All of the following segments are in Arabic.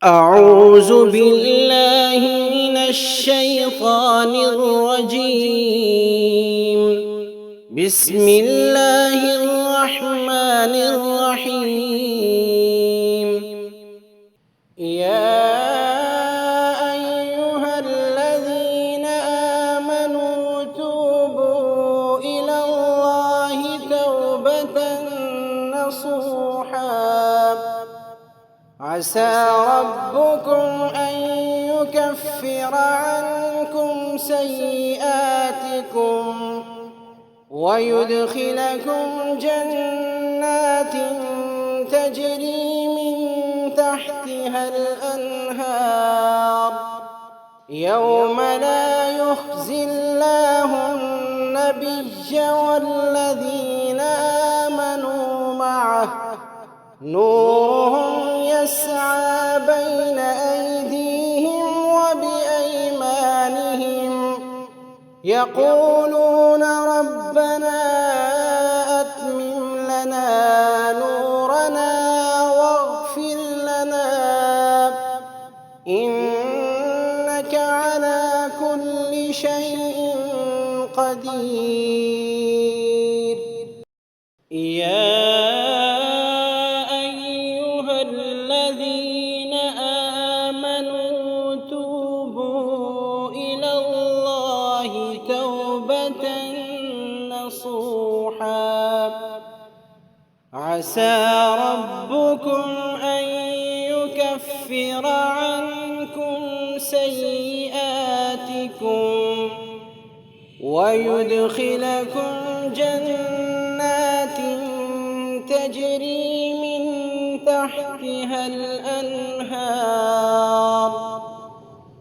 أعوذ بالله من الشيطان الرجيم. بسم الله الرحمن الرحيم. يا أيها الذين آمنوا توبوا إلى الله توبة نصوحا عسى ربكم أن يكفر عنكم سيئاتكم ويدخلكم جنات تجري من تحتها الأنهار يوم لا يخزي الله النبي والذين آمنوا معه نورهم يسعى بين أيديهم وبأيمانهم يقولون ربنا أتمم لنا نورنا واغفر لنا إنك على كل شيء قدير. يا أيها الذين آمنوا توبوا إلى الله توبة نصوحا عسى ربكم أن يكفر عنكم سيئاتكم ويدخلكم جنات تجري من تحتها الأنهار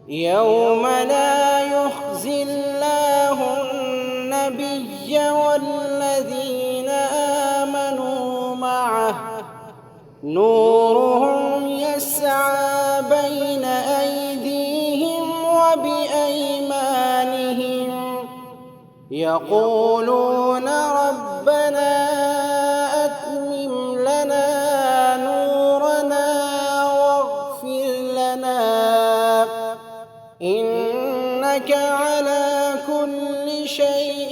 يوم لا يخزي الله النبي والذين آمنوا معه نورهم يسعى بين أيديهم وبأيمانهم يقولون ربنا أتمم لنا نورنا واغفر لنا إنك على كل شيء